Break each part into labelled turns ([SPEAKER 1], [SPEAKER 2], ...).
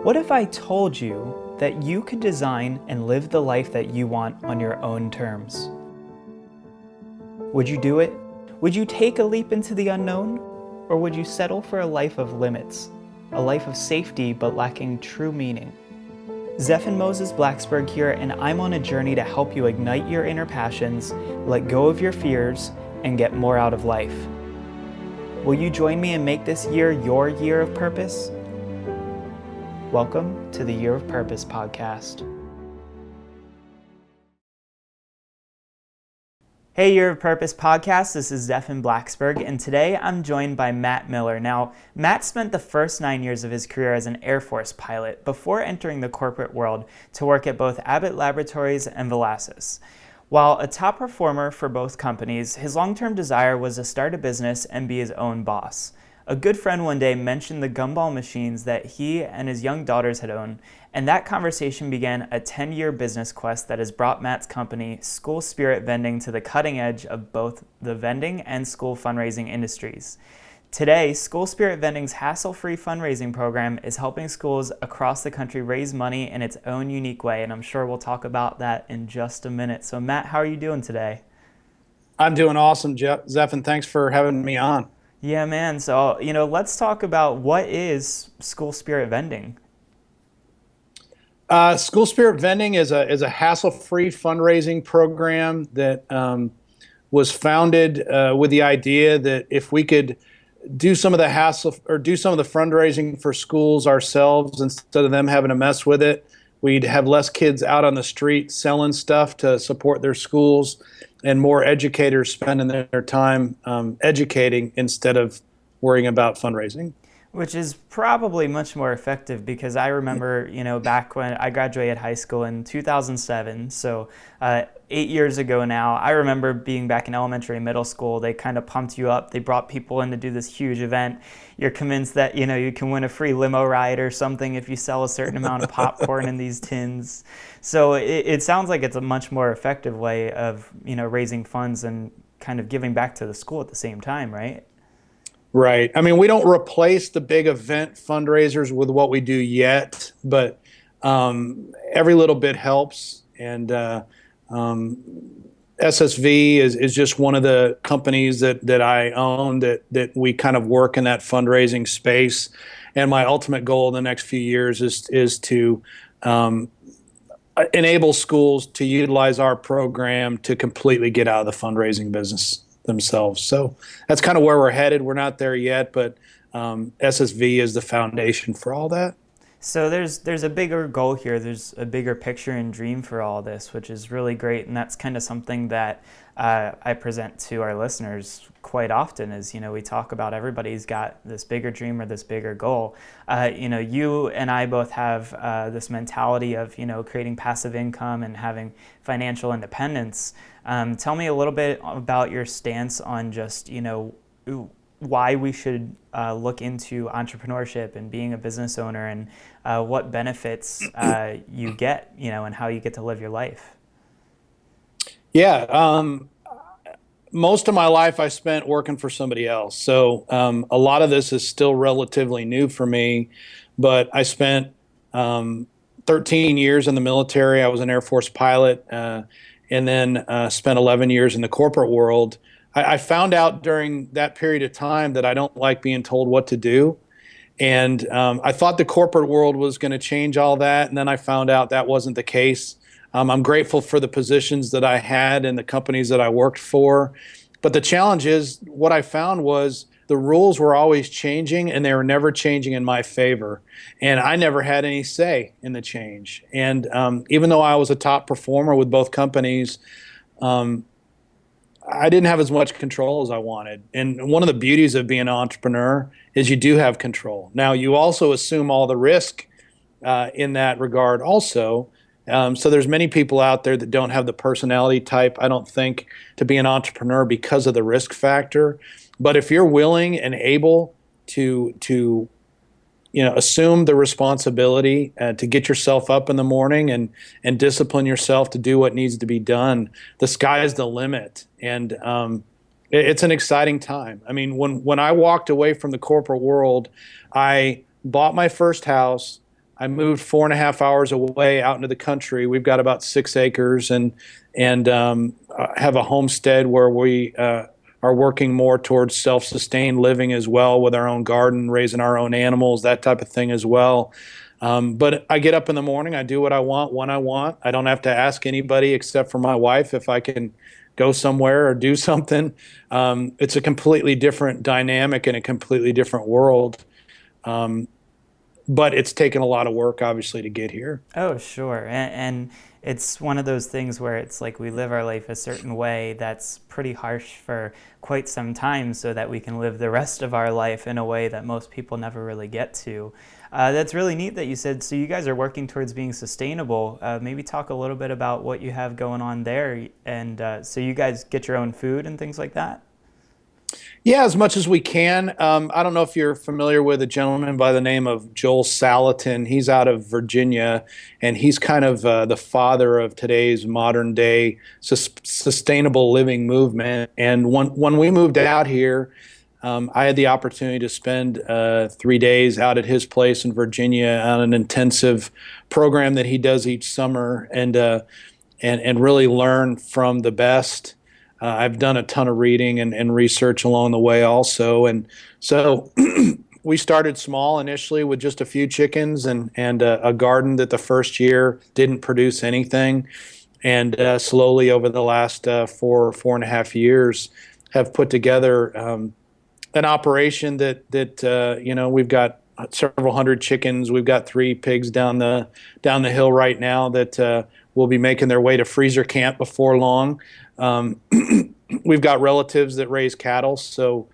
[SPEAKER 1] What if I told you that you could design and live the life that you want on your own terms? Would you do it? Would you take a leap into the unknown? Or would you settle for a life of limits, a life of safety but lacking true meaning? Zeph and Moses Blacksburg here, and I'm on a journey to help you ignite your inner passions, let go of your fears, and get more out of life. Will you join me and make this year your year of purpose? Welcome to the Year of Purpose podcast. Hey, Year of Purpose podcast, this is Zeph and Blacksburg, and today I'm joined by Matt Miller. Now, Matt spent the first 9 years of his career as an Air Force pilot before entering the corporate world to work at both Abbott Laboratories and Valassis. While a top performer for both companies, his long-term desire was to start a business and be his own boss. A good friend one day mentioned the gumball machines that he and his young daughters had owned, and that conversation began a 10-year business quest that has brought Matt's company, School Spirit Vending, to the cutting edge of both the vending and school fundraising industries. Today, School Spirit Vending's hassle-free fundraising program is helping schools across the country raise money in its own unique way, and I'm sure we'll talk about that in just a minute. So Matt, how are you doing today?
[SPEAKER 2] I'm doing awesome, Zeph, and thanks for having me on.
[SPEAKER 1] Yeah, man. So, let's talk about what is School Spirit Vending.
[SPEAKER 2] School Spirit Vending is a hassle-free fundraising program that was founded with the idea that if we could do some of the hassle or do some of the fundraising for schools ourselves instead of them having to mess with it, we'd have less kids out on the street selling stuff to support their schools, and more educators spending their time educating instead of worrying about fundraising.
[SPEAKER 1] Which is probably much more effective because I remember, back when I graduated high school in 2007, so 8 years ago now, I remember being back in elementary and middle school. They kind of pumped you up. They brought people in to do this huge event. You're convinced that, you can win a free limo ride or something if you sell a certain amount of popcorn in these tins. So it sounds like it's a much more effective way of, raising funds and kind of giving back to the school at the same time, right?
[SPEAKER 2] Right. I mean, we don't replace the big event fundraisers with what we do yet, but every little bit helps. And SSV is just one of the companies that I own that we kind of work in that fundraising space. And my ultimate goal in the next few years is to enable schools to utilize our program to completely get out of the fundraising business themselves. So that's kind of where we're headed. We're not there yet, but SSV is the foundation for all that.
[SPEAKER 1] So there's a bigger goal here. There's a bigger picture and dream for all this, which is really great. And that's kind of something that I present to our listeners quite often is, we talk about everybody's got this bigger dream or this bigger goal. You and I both have this mentality of, creating passive income and having financial independence. Tell me a little bit about your stance on just, why we should look into entrepreneurship and being a business owner and what benefits you get, and how you get to live your life.
[SPEAKER 2] Yeah. Most of my life I spent working for somebody else. So a lot of this is still relatively new for me, but I spent 13 years in the military. I was an Air Force pilot, and then spent 11 years in the corporate world. I found out during that period of time that I don't like being told what to do. And I thought the corporate world was going to change all that. And then I found out that wasn't the case. I'm grateful for the positions that I had and the companies that I worked for. But the challenge is what I found was the rules were always changing and they were never changing in my favor. And I never had any say in the change. And even though I was a top performer with both companies, I didn't have as much control as I wanted. And one of the beauties of being an entrepreneur is you do have control. Now, you also assume all the risk in that regard also. So there's many people out there that don't have the personality type, I don't think, to be an entrepreneur because of the risk factor. But if you're willing and able to assume the responsibility to get yourself up in the morning and discipline yourself to do what needs to be done, the sky is the limit. And it's an exciting time. I mean, when I walked away from the corporate world, I bought my first house, I moved 4.5 hours away out into the country. We've got about 6 acres, and have a homestead where we are working more towards self-sustained living as well, with our own garden, raising our own animals, that type of thing as well. But I get up in the morning, I do what I want when I want. I don't have to ask anybody except for my wife if I can go somewhere or do something. It's a completely different dynamic and a completely different world. But it's taken a lot of work, obviously, to get here.
[SPEAKER 1] Oh, sure. And it's one of those things where it's like we live our life a certain way that's pretty harsh for quite some time so that we can live the rest of our life in a way that most people never really get to. That's really neat that you said, so you guys are working towards being sustainable. Maybe talk a little bit about what you have going on there. And so you guys get your own food and things like that?
[SPEAKER 2] Yeah, as much as we can. I don't know if you're familiar with a gentleman by the name of Joel Salatin. He's out of Virginia, and he's kind of the father of today's modern day sustainable living movement. And when we moved out here, I had the opportunity to spend 3 days out at his place in Virginia on an intensive program that he does each summer, and really learn from the best. I've done a ton of reading and research along the way also. And so we started small initially with just a few chickens and a garden that the first year didn't produce anything. And slowly over the last 4.5 years have put together an operation that we've got several hundred chickens. We've got 3 pigs down the hill right now that will be making their way to freezer camp before long. We've got relatives that raise cattle, so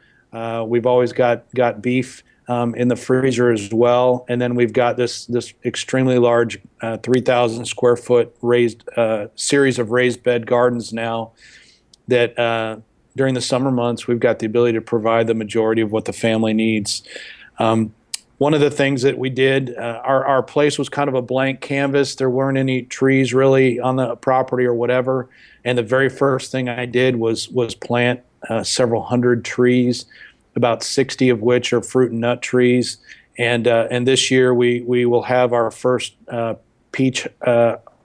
[SPEAKER 2] we've always got beef in the freezer as well. And then we've got this extremely large 3,000 square foot raised series of raised bed gardens now that during the summer months we've got the ability to provide the majority of what the family needs. One of the things that we did, our place was kind of a blank canvas. There weren't any trees really on the property or whatever. And the very first thing I did was plant several hundred trees, about 60 of which are fruit and nut trees. And this year we will have our first peach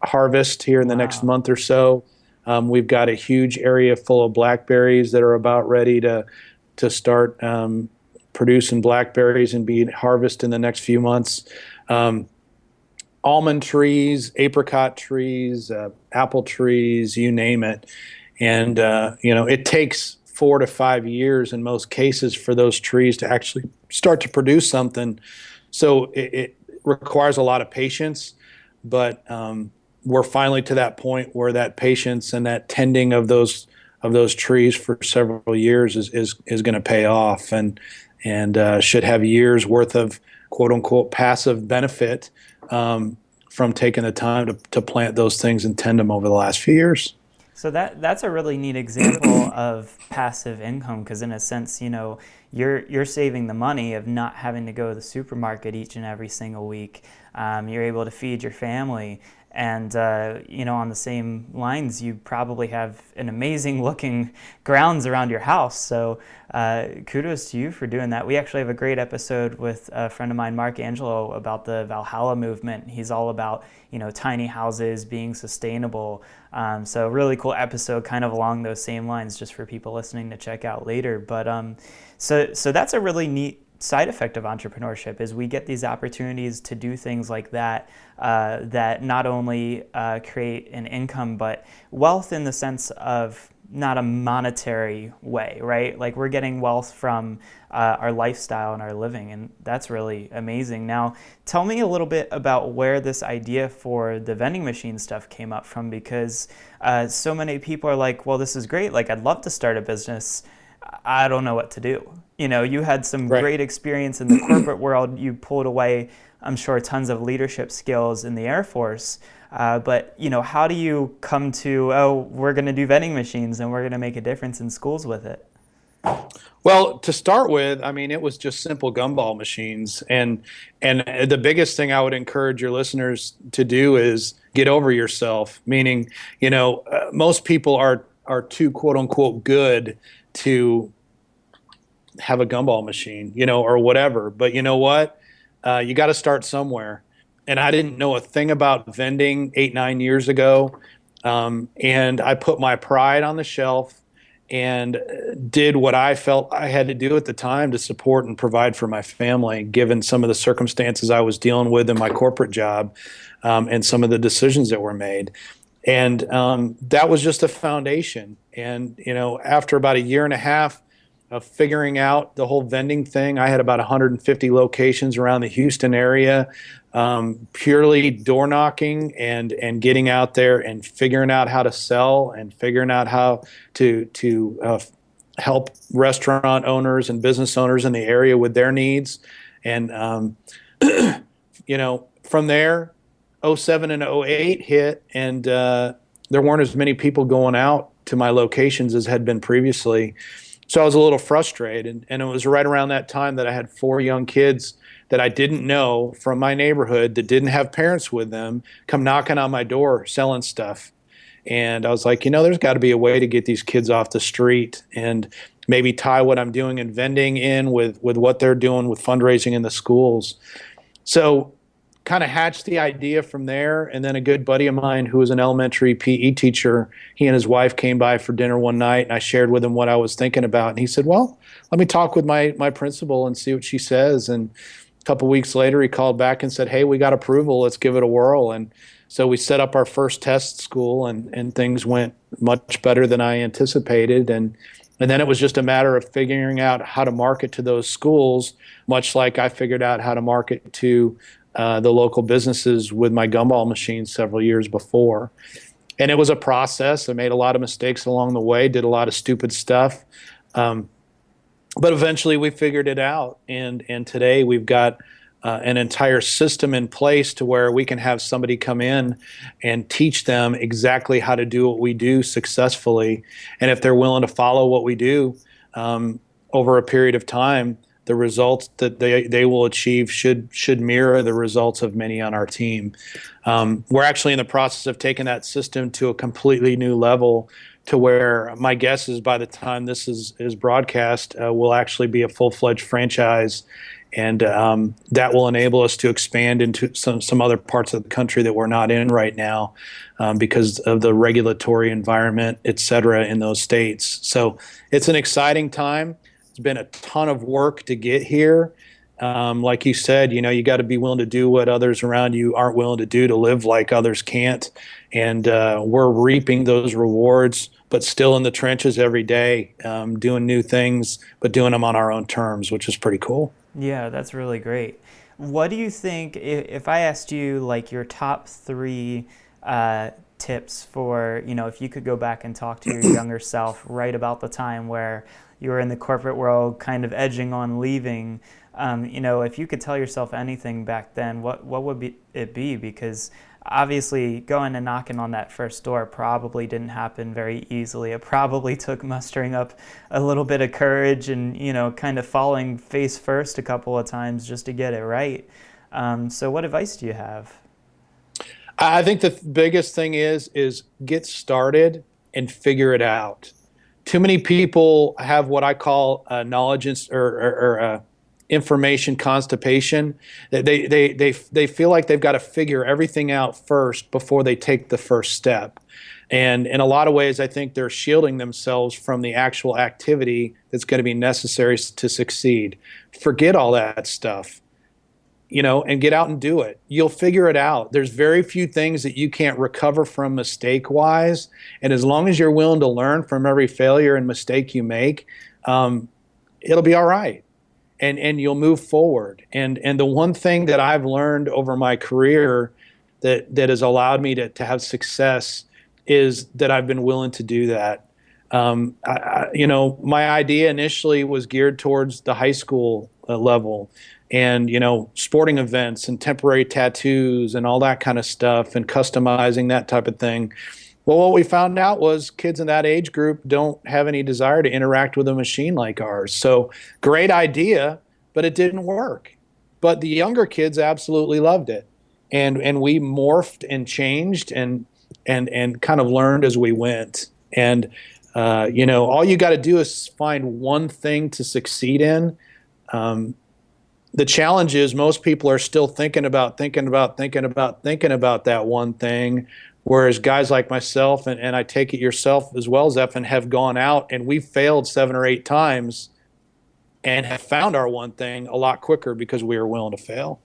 [SPEAKER 2] harvest here in the next month or so. We've got a huge area full of blackberries that are about ready to start producing blackberries and be harvested in the next few months. Almond trees, apricot trees, apple trees, you name it. And, it takes 4 to 5 years in most cases for those trees to actually start to produce something. So it requires a lot of patience, but we're finally to that point where that patience and that tending of those trees for several years is going to pay off and should have years worth of quote unquote passive benefit from taking the time to plant those things and tend them over the last few years.
[SPEAKER 1] So that's a really neat example of passive income, because in a sense, you're saving the money of not having to go to the supermarket each and every single week. You're able to feed your family. And, on the same lines, you probably have an amazing looking grounds around your house. So kudos to you for doing that. We actually have a great episode with a friend of mine, Mark Angelo, about the Valhalla movement. He's all about, tiny houses being sustainable. So really cool episode kind of along those same lines, just for people listening to check out later. But so that's a really neat side effect of entrepreneurship, is we get these opportunities to do things like that that not only create an income, but wealth in the sense of not a monetary way, right? Like we're getting wealth from our lifestyle and our living, and that's really amazing. Now, tell me a little bit about where this idea for the vending machine stuff came up from, because so many people are like, well, this is great. Like, I'd love to start a business. I don't know what to do. You had some great experience in the corporate world. You pulled away, I'm sure, tons of leadership skills in the Air Force. But, how do you come to, we're going to do vending machines and we're going to make a difference in schools with it?
[SPEAKER 2] Well, to start with, it was just simple gumball machines. And the biggest thing I would encourage your listeners to do is get over yourself. Meaning, most people are too, quote unquote, good to have a gumball machine, or whatever. But you know what? You got to start somewhere. and I didn't know a thing about vending 8, 9 years ago. And I put my pride on the shelf and did what I felt I had to do at the time to support and provide for my family, given some of the circumstances I was dealing with in my corporate job, and some of the decisions that were made. And that was just a foundation. And, after about a year and a half of figuring out the whole vending thing, I had about 150 locations around the Houston area, purely door knocking and getting out there and figuring out how to sell and figuring out how to help restaurant owners and business owners in the area with their needs. And, from there, '07 and '08 hit, and there weren't as many people going out to my locations as had been previously. So I was a little frustrated. And it was right around that time that I had 4 young kids that I didn't know from my neighborhood that didn't have parents with them come knocking on my door selling stuff. And I was like, there's got to be a way to get these kids off the street and maybe tie what I'm doing in vending in with what they're doing with fundraising in the schools. So kind of hatched the idea from there. And then a good buddy of mine who was an elementary PE teacher, he and his wife came by for dinner one night, and I shared with him what I was thinking about. And he said, well, let me talk with my principal and see what she says. And a couple weeks later, he called back and said, hey, we got approval. Let's give it a whirl. And so we set up our first test school, and things went much better than I anticipated. And then it was just a matter of figuring out how to market to those schools, much like I figured out how to market to the local businesses with my gumball machines several years before. And it was a process. I made a lot of mistakes along the way, did a lot of stupid stuff. But eventually we figured it out. And today we've got an entire system in place to where we can have somebody come in and teach them exactly how to do what we do successfully. And if they're willing to follow what we do over a period of time, the results that they will achieve should mirror the results of many on our team. We're actually in the process of taking that system to a completely new level, to where my guess is by the time this is broadcast, will actually be a full-fledged franchise. And that will enable us to expand into some other parts of the country that we're not in right now, because of the regulatory environment, et cetera, in those states. So it's an exciting time. It's been a ton of work to get here. Like you said, you got to be willing to do what others around you aren't willing to do, to live like others can't. And we're reaping those rewards, but still in the trenches every day, doing new things, but doing them on our own terms, which is pretty cool.
[SPEAKER 1] Yeah, that's really great. What do you think, if I asked you like your top 3 tips for, if you could go back and talk to your younger self right about the time where you were in the corporate world, kind of edging on leaving, if you could tell yourself anything back then, what would it be? Because obviously going and knocking on that first door probably didn't happen very easily. It probably took mustering up a little bit of courage and, kind of falling face first a couple of times just to get it right. So what advice do you have?
[SPEAKER 2] I think the biggest thing is get started and figure it out. Too many people have what I call knowledge or information constipation. They feel like they've got to figure everything out first before they take the first step. And in a lot of ways, I think they're shielding themselves from the actual activity that's going to be necessary to succeed. Forget all that stuff, and get out and do it. You'll figure it out. There's very few things that you can't recover from mistake-wise. And as long as you're willing to learn from every failure and mistake you make, it'll be all right. And you'll move forward. And the one thing that I've learned over my career that has allowed me to have success is that I've been willing to do that. My idea initially was geared towards the high school level, and sporting events and temporary tattoos and all that kind of stuff, and customizing that type of thing. Well, what we found out was kids in that age group don't have any desire to interact with a machine like ours. So great idea, but it didn't work. But the younger kids absolutely loved it. And we morphed and changed and kind of learned as we went. And, all you got to do is find one thing to succeed in. the challenge is most people are still thinking about that one thing, whereas guys like myself, and I take it yourself as well, Zephan, have gone out and we've failed 7 or 8 times and have found our one thing a lot quicker because we were willing to fail.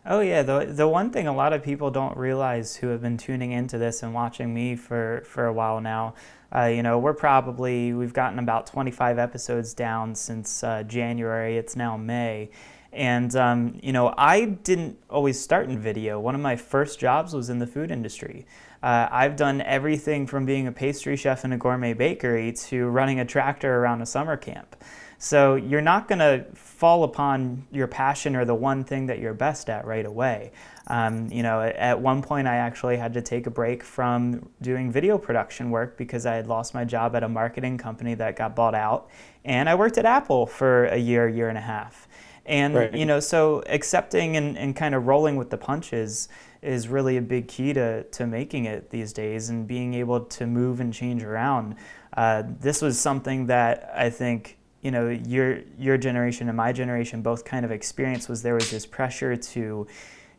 [SPEAKER 1] Oh yeah, the one thing a lot of people don't realize who have been tuning into this and watching me for a while now, we've gotten about 25 episodes down since January. It's now May. And, I didn't always start in video. One of my first jobs was in the food industry. I've done everything from being a pastry chef in a gourmet bakery to running a tractor around a summer camp. So you're not going to fall upon your passion or the one thing that you're best at right away. At one point I actually had to take a break from doing video production work because I had lost my job at a marketing company that got bought out. And I worked at Apple for a year and a half. And,
[SPEAKER 2] Right.
[SPEAKER 1] So accepting and kind of rolling with the punches is really a big key to making it these days and being able to move and change around. This was something that I think, your generation and my generation both kind of experienced. Was there was this pressure to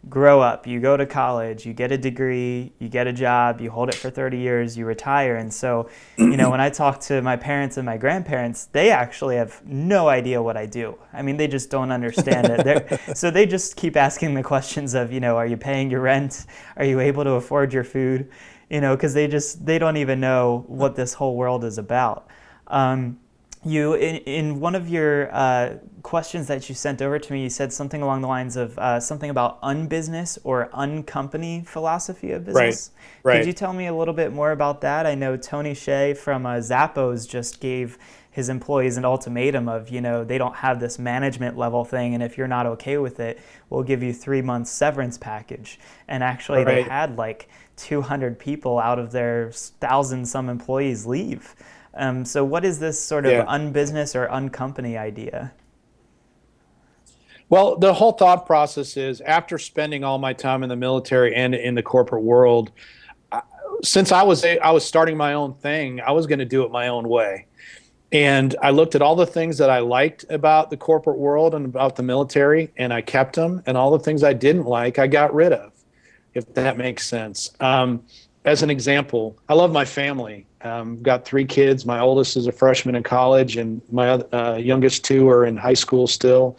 [SPEAKER 1] grow up. You go to college, you get a degree, you get a job, you hold it for 30 years, you retire. And so, when I talk to my parents and my grandparents, they actually have no idea what I do. I mean, they just don't understand it. So they just keep asking the questions of, are you paying your rent? Are you able to afford your food? Because they don't even know what this whole world is about. You in one of your questions that you sent over to me, you said something along the lines of something about unbusiness or uncompany philosophy of business.
[SPEAKER 2] Right.
[SPEAKER 1] Could you tell me a little bit more about that? I know Tony Hsieh from Zappos just gave his employees an ultimatum of, they don't have this management level thing, and if you're not okay with it, we'll give you 3 months severance package. And actually they had like 200 people out of their 1,000 some employees leave. So what is this sort of unbusiness or uncompany idea?
[SPEAKER 2] Well, the whole thought process is, after spending all my time in the military and in the corporate world, since I was starting my own thing, I was going to do it my own way. And I looked at all the things that I liked about the corporate world and about the military, and I kept them. And all the things I didn't like, I got rid of, if that makes sense. As an example, I love my family. Got 3 kids. My oldest is a freshman in college, and my youngest 2 are in high school still.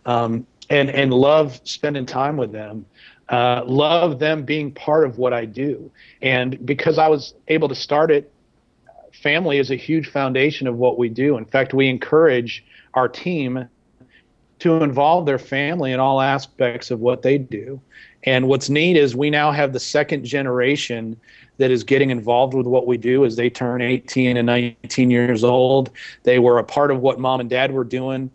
[SPEAKER 2] And love spending time with them. Love them being part of what I do. And because I was able to start it, family is a huge foundation of what we do. In fact, we encourage our team to involve their family in all aspects of what they do. And what's neat is we now have the second generation that is getting involved with what we do as they turn 18 and 19 years old. They were a part of what mom and dad were doing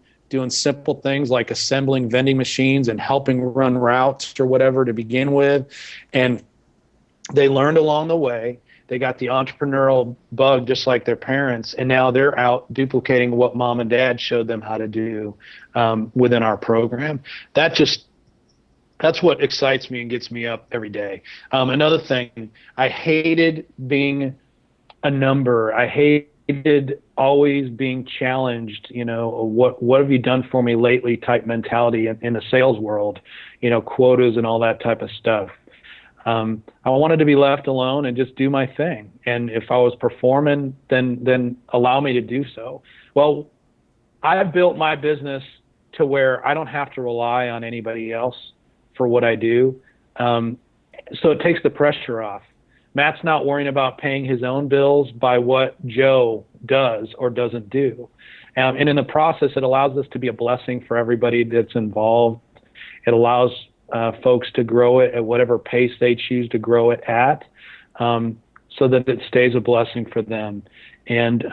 [SPEAKER 2] simple things like assembling vending machines and helping run routes or whatever to begin with. And they learned along the way. They got the entrepreneurial bug just like their parents, and now they're out duplicating what mom and dad showed them how to do within our program. That's what excites me and gets me up every day. Another thing, I hated being a number. I hated always being challenged, what have you done for me lately type mentality in the sales world, quotas and all that type of stuff. I wanted to be left alone and just do my thing. And if I was performing, then allow me to do so. Well, I built my business to where I don't have to rely on anybody else for what I do. So it takes the pressure off. Matt's not worrying about paying his own bills by what Joe does or doesn't do. And in the process, it allows us to be a blessing for everybody that's involved. It allows folks to grow it at whatever pace they choose to grow it at, so that it stays a blessing for them. And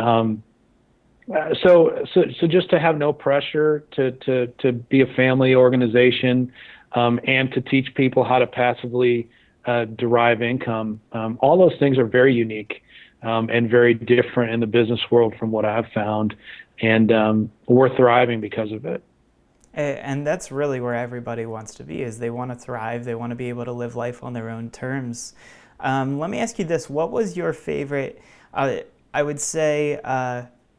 [SPEAKER 2] so just to have no pressure to be a family organization, and to teach people how to passively derive income, all those things are very unique and very different in the business world from what I've found, and we're thriving because of it.
[SPEAKER 1] And that's really where everybody wants to be, is they want to thrive. They want to be able to live life on their own terms. Let me ask you this. What was your favorite, I would say,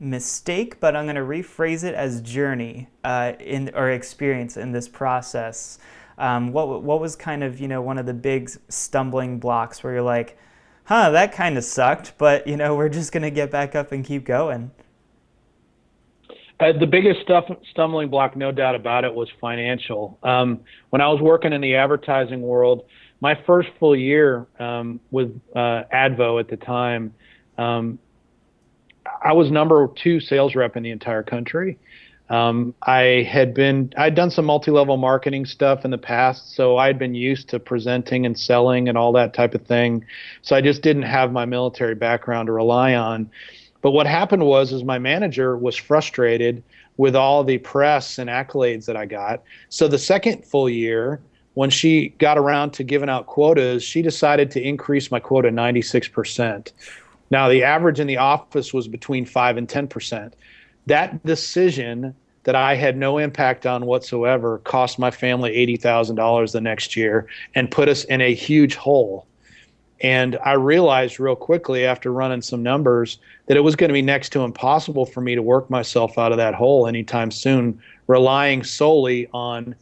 [SPEAKER 1] mistake, but I'm going to rephrase it as journey or experience in this process. What was kind of, one of the big stumbling blocks where you're like, that kind of sucked, but, we're just going to get back up and keep going?
[SPEAKER 2] The biggest stumbling block, no doubt about it, was financial. When I was working in the advertising world, my first full year with Advo at the time, I was number 2 sales rep in the entire country. I'd done some multi-level marketing stuff in the past, so I'd been used to presenting and selling and all that type of thing. So I just didn't have my military background to rely on. But what happened was my manager was frustrated with all the press and accolades that I got. So the second full year, when she got around to giving out quotas, she decided to increase my quota 96%. Now, the average in the office was between 5 and 10%. That decision that I had no impact on whatsoever cost my family $80,000 the next year and put us in a huge hole. And I realized real quickly after running some numbers that it was going to be next to impossible for me to work myself out of that hole anytime soon, relying solely on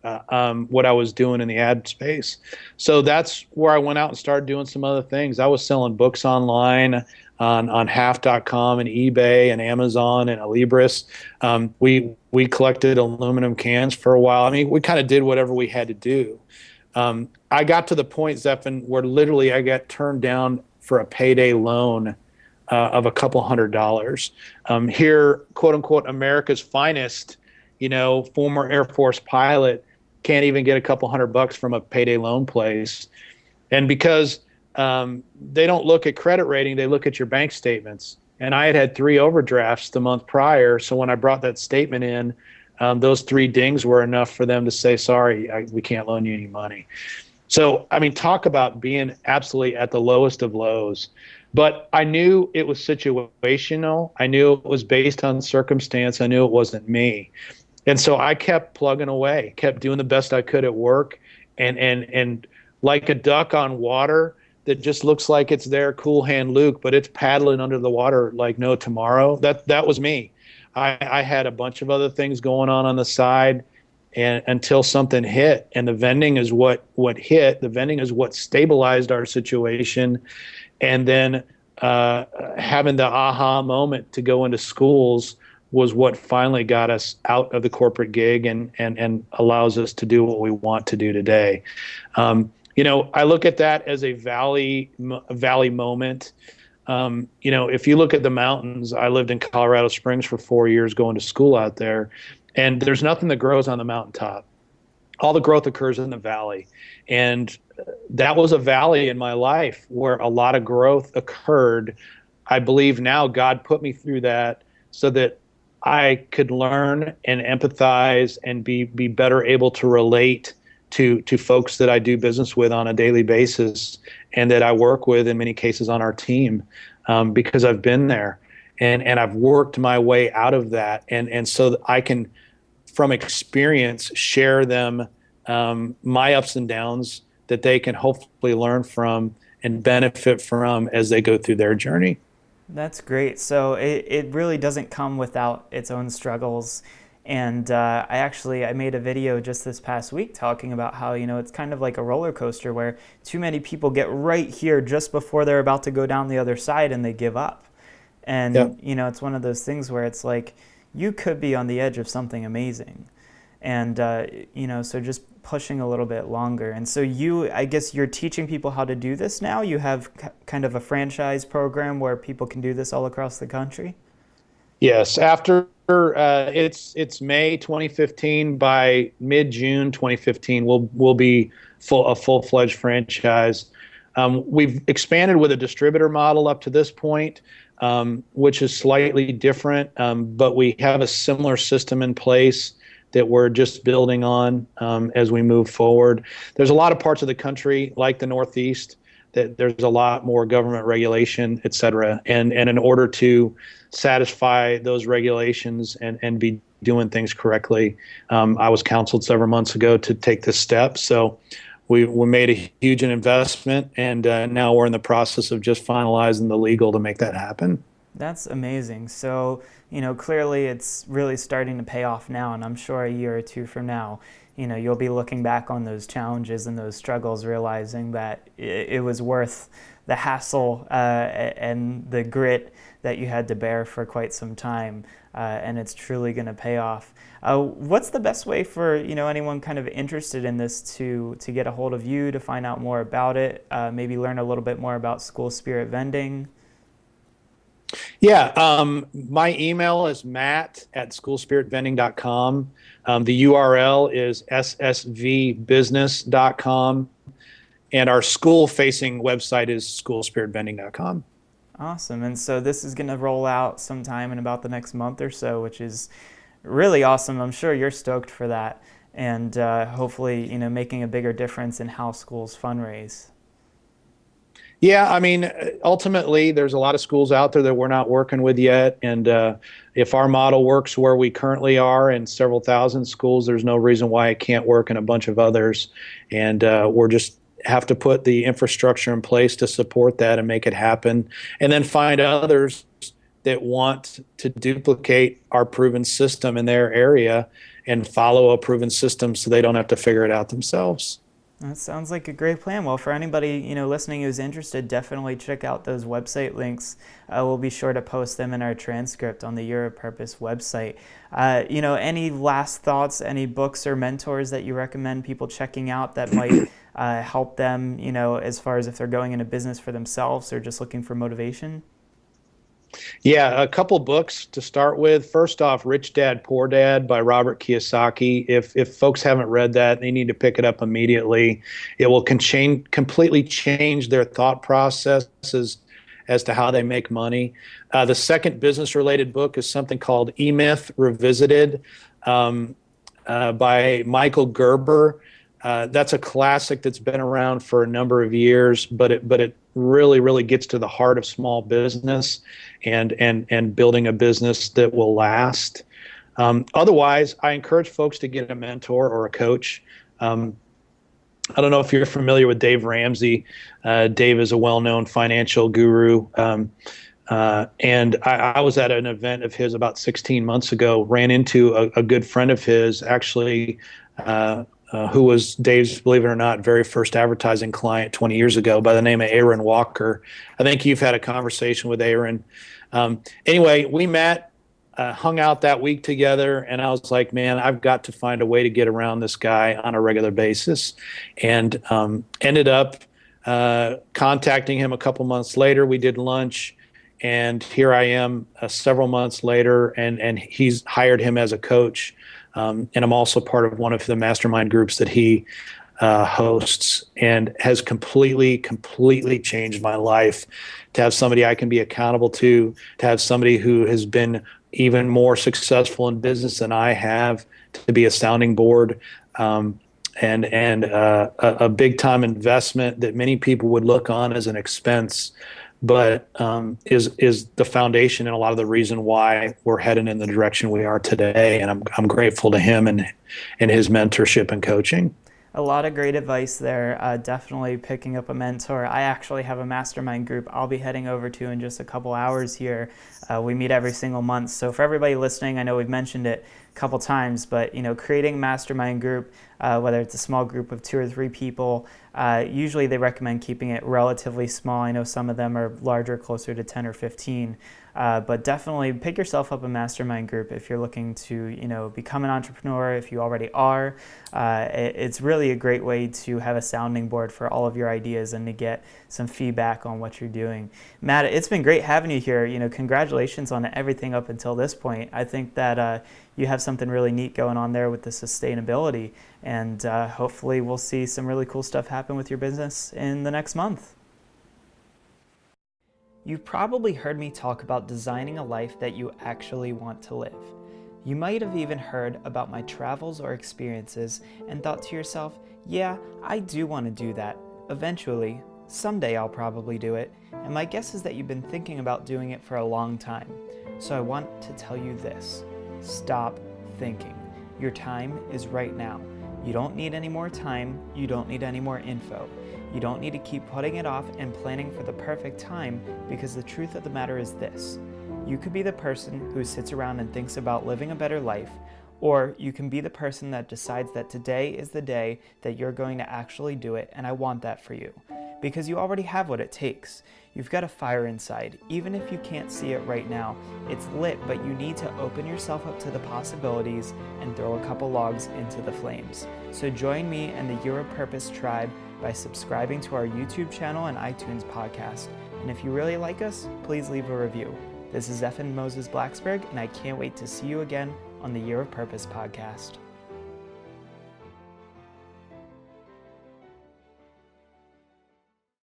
[SPEAKER 2] what I was doing in the ad space. So that's where I went out and started doing some other things. I was selling books online on half.com and eBay and Amazon and Alibris. We collected aluminum cans for a while. I mean, we kind of did whatever we had to do. I got to the point, Zephan, where literally I got turned down for a payday loan of a couple $100. Here, quote unquote, America's finest, former Air Force pilot can't even get a couple $100 from a payday loan place. And because they don't look at credit rating, they look at your bank statements. And I had 3 overdrafts the month prior. So when I brought that statement in, those 3 dings were enough for them to say, sorry, we can't loan you any money. So, I mean, talk about being absolutely at the lowest of lows. But I knew it was situational. I knew it was based on circumstance. I knew it wasn't me. And so I kept plugging away, kept doing the best I could at work. And like a duck on water that just looks like it's there, cool hand Luke, but it's paddling under the water like no tomorrow. That was me. I had a bunch of other things going on the side, and until something hit, and the vending is what hit. The vending is what stabilized our situation, and then having the aha moment to go into schools was what finally got us out of the corporate gig and allows us to do what we want to do today. I look at that as a valley moment. If you look at the mountains, I lived in Colorado Springs for 4 years going to school out there, and there's nothing that grows on the mountaintop. All the growth occurs in the valley. And that was a valley in my life where a lot of growth occurred. I believe now God put me through that so that I could learn and empathize and be better able to relate to folks that I do business with on a daily basis and that I work with in many cases on our team, because I've been there and I've worked my way out of that. And so that I can, from experience, share them my ups and downs that they can hopefully learn from and benefit from as they go through their journey.
[SPEAKER 1] That's great. So it really doesn't come without its own struggles. And I made a video just this past week talking about how, it's kind of like a roller coaster where too many people get right here just before they're about to go down the other side and they give up. And, it's one of those things where it's like you could be on the edge of something amazing. And, so just pushing a little bit longer. And so I guess you're teaching people how to do this now? You have kind of a franchise program where people can do this all across the country?
[SPEAKER 2] Yes. After it's May 2015, by mid-June 2015, we'll be a full-fledged franchise. We've expanded with a distributor model up to this point, which is slightly different, but we have a similar system in place that we're just building on as we move forward. There's a lot of parts of the country, like the Northeast, that there's a lot more government regulation, et cetera. And in order to satisfy those regulations and be doing things correctly, I was counseled several months ago to take this step. So we made a huge investment, and now we're in the process of just finalizing the legal to make that happen.
[SPEAKER 1] That's amazing. So, clearly it's really starting to pay off now, and I'm sure a year or two from now, you'll be looking back on those challenges and those struggles, realizing that it was worth the hassle and the grit that you had to bear for quite some time, and it's truly going to pay off. What's the best way for anyone kind of interested in this to get a hold of you, to find out more about it, maybe learn a little bit more about School Spirit Vending?
[SPEAKER 2] Yeah, my email is matt@schoolspiritvending.com. The URL is ssvbusiness.com. And our school-facing website is schoolspiritvending.com.
[SPEAKER 1] Awesome. And so this is going to roll out sometime in about the next month or so, which is really awesome. I'm sure you're stoked for that. And hopefully, making a bigger difference in how schools fundraise.
[SPEAKER 2] Yeah, I mean, ultimately, there's a lot of schools out there that we're not working with yet. And if our model works where we currently are in several thousand schools, there's no reason why it can't work in a bunch of others. And we're just have to put the infrastructure in place to support that and make it happen. And then find others that want to duplicate our proven system in their area and follow a proven system so they don't have to figure it out themselves.
[SPEAKER 1] That sounds like a great plan. Well, for anybody listening who's interested, definitely check out those website links. We'll be sure to post them in our transcript on the Year of Purpose website. Any last thoughts? Any books or mentors that you recommend people checking out that might help them? As far as if they're going into business for themselves or just looking for motivation.
[SPEAKER 2] Yeah, a couple books to start with. First off, Rich Dad, Poor Dad by Robert Kiyosaki. If folks haven't read that, they need to pick it up immediately. It will completely change their thought processes as to how they make money. The second business-related book is something called E-Myth Revisited by Michael Gerber. That's a classic that's been around for a number of years, but it really gets to the heart of small business and building a business that will last. Otherwise, I encourage folks to get a mentor or a coach. I don't know if you're familiar with Dave Ramsey. Dave is a well-known financial guru. And I was at an event of his about 16 months ago, ran into a good friend of his, actually, who was Dave's, believe it or not, very first advertising client 20 years ago, by the name of Aaron Walker. I think you've had a conversation with Aaron. Anyway, we met, hung out that week together, and I was like, man, I've got to find a way to get around this guy on a regular basis. And ended up contacting him a couple months later. We did lunch, and here I am several months later, and he's hired him as a coach. And I'm also part of one of the mastermind groups that he hosts, and has completely changed my life to have somebody I can be accountable to have somebody who has been even more successful in business than I have, to be a sounding board, and a big time investment that many people would look on as an expense, but is the foundation and a lot of the reason why we're heading in the direction we are today. And I'm grateful to him and his mentorship and coaching.
[SPEAKER 1] A lot of great advice there. Definitely picking up a mentor. I actually have a mastermind group I'll be heading over to in just a couple hours here. We meet every single month. So for everybody listening, I know we've mentioned it a couple times, but creating a mastermind group, whether it's a small group of 2 or 3 people, usually they recommend keeping it relatively small. I know some of them are larger, closer to 10 or 15. But definitely pick yourself up a mastermind group if you're looking to, become an entrepreneur. If you already are, it's really a great way to have a sounding board for all of your ideas and to get some feedback on what you're doing. Matt, it's been great having you here. Congratulations on everything up until this point. I think that you have something really neat going on there with the sustainability, and hopefully we'll see some really cool stuff happen with your business in the next month. You've probably heard me talk about designing a life that you actually want to live. You might have even heard about my travels or experiences and thought to yourself, yeah, I do want to do that. Eventually, someday I'll probably do it, and my guess is that you've been thinking about doing it for a long time. So I want to tell you this: stop thinking. Your time is right now. You don't need any more time, you don't need any more info. You don't need to keep putting it off and planning for the perfect time, because the truth of the matter is this: You could be the person who sits around and thinks about living a better life, or you can be the person that decides that today is the day that you're going to actually do it, and I want that for you. Because you already have what it takes. You've got a fire inside. Even if you can't see it right now, it's lit, but you need to open yourself up to the possibilities and throw a couple logs into the flames. So join me and the Year of Purpose tribe by subscribing to our YouTube channel and iTunes podcast. And if you really like us, please leave a review. This is Zephan Moses Blacksburg, and I can't wait to see you again on the Year of Purpose podcast.